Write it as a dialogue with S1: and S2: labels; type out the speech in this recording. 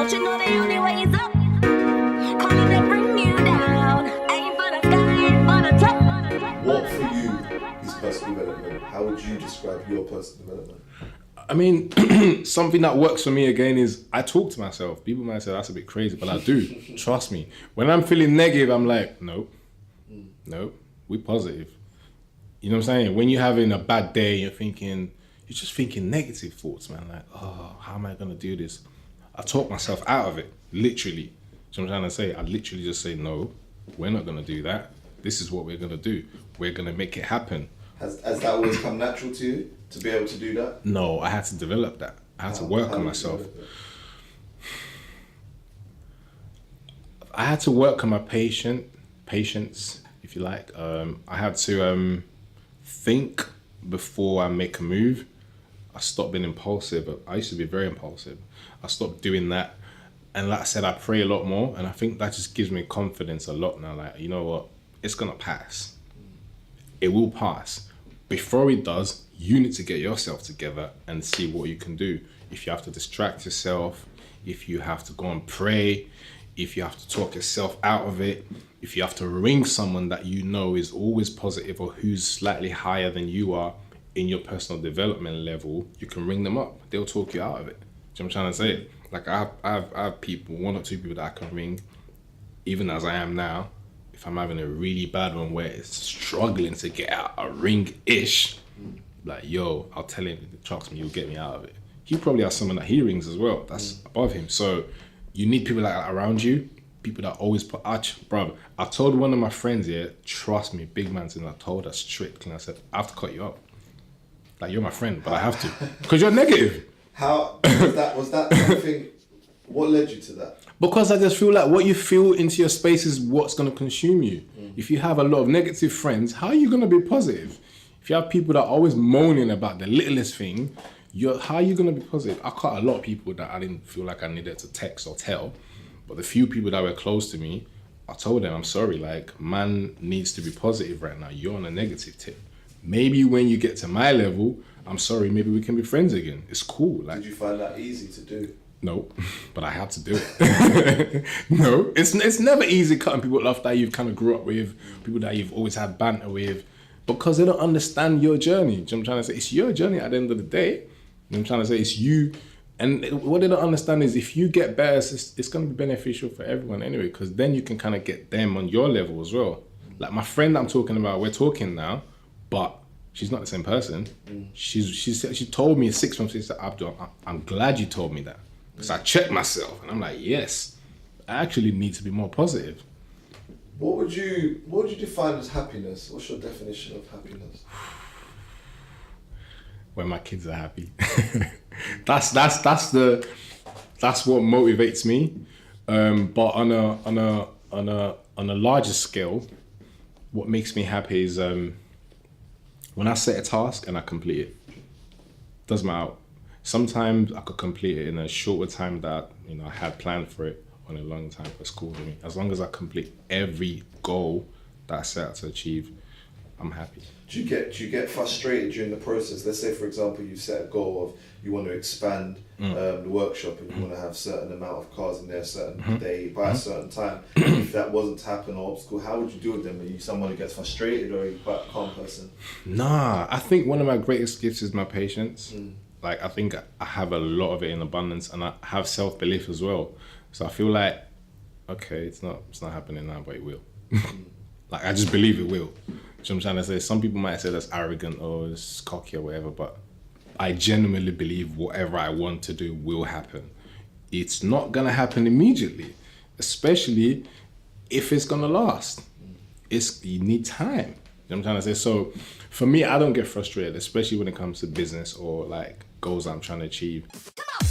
S1: Don't you know the only way is up? Calling to bring you down. Aim for the sky, aim for the top.
S2: What for you is personal development? How would you describe your personal development?
S3: I mean, something that works for me again is I talk to myself. People might say that's a bit crazy, but I do. Trust me. When I'm feeling negative, I'm like, nope, we're positive. You know what I'm saying? When you're having a bad day, you're just thinking negative thoughts, man. Like, oh, how am I gonna do this? I talk myself out of it, literally. So I'm trying to say, I literally just say, no, we're not gonna do that. This is what we're gonna do. We're gonna make it happen.
S2: Has that always come natural to you to be able to do that?
S3: No, I had to develop that. I had to work on myself. I had to work on my patience, if you like. I had to think before I make a move. I stopped being impulsive. I used to be very impulsive. I stopped doing that. And like I said, I pray a lot more. And I think that just gives me confidence a lot now. Like, you know what? It's gonna pass. It will pass. Before it does, you need to get yourself together and see what you can do. If you have to distract yourself, if you have to go and pray, if you have to talk yourself out of it, if you have to ring someone that you know is always positive or who's slightly higher than you are in your personal development level, you can ring them up. They'll talk you out of it. Do you know what I'm trying to say? Like I have people, one or two people that I can ring, even as I am now. If I'm having a really bad one where it's struggling to get out a ring-ish, like, yo, I'll tell him, trust me, you'll get me out of it. He probably has someone that he rings as well, that's above him. So you need people like that around you, people that always put, bro, I told one of my friends here, trust me, big man, and I told her straight, and I said, I have to cut you up. Like, you're my friend, but I have to, because you're negative.
S2: How, was that something, what led you to that?
S3: Because I just feel like what you feel into your space is what's going to consume you. If you have a lot of negative friends, how are you going to be positive? If you have people that are always moaning about the littlest thing, how are you going to be positive? I cut a lot of people that I didn't feel like I needed to text or tell. But the few people that were close to me, I told them, I'm sorry, like, man needs to be positive right now. You're on a negative tip. Maybe when you get to my level, I'm sorry, maybe we can be friends again. It's cool. Like,
S2: did you find that easy to do?
S3: No, but I had to do it. No, it's never easy cutting people off that you've kind of grew up with, people that you've always had banter with, because they don't understand your journey. Do you know what I'm trying to say? It's your journey at the end of the day. You know what I'm trying to say? It's you. And what they don't understand is if you get better, it's going to be beneficial for everyone anyway, because then you can kind of get them on your level as well. Like my friend I'm talking about, we're talking now, but she's not the same person. She told me 6 months, she said, Abdul, I'm glad you told me that. Because I checked myself and I'm like, yes, I actually need to be more positive.
S2: What would you define as happiness? What's your definition of happiness?
S3: When my kids are happy. that's what motivates me. But on a larger scale, what makes me happy is when I set a task and I complete it. Doesn't matter. Sometimes I could complete it in a shorter time that I had planned for it on a long time for school for me. As long as I complete every goal that I set out to achieve, I'm happy.
S2: Do you get frustrated during the process? Let's say, for example, you set a goal of you want to expand the workshop and you want to have a certain amount of cars in there a certain day by a certain time. If that wasn't to happen or obstacle, how would you deal with them? Are you someone who gets frustrated or are you quite a calm person?
S3: Nah, I think one of my greatest gifts is my patience. Like, I think I have a lot of it in abundance and I have self-belief as well. So I feel like, okay, it's not happening now, but it will. Like, I just believe it will. So I'm trying to say, some people might say that's arrogant or it's cocky or whatever, but I genuinely believe whatever I want to do will happen. It's not gonna happen immediately, especially if it's gonna last. You need time. You know what I'm trying to say? So for me, I don't get frustrated, especially when it comes to business or like goals I'm trying to achieve.
S1: Come on.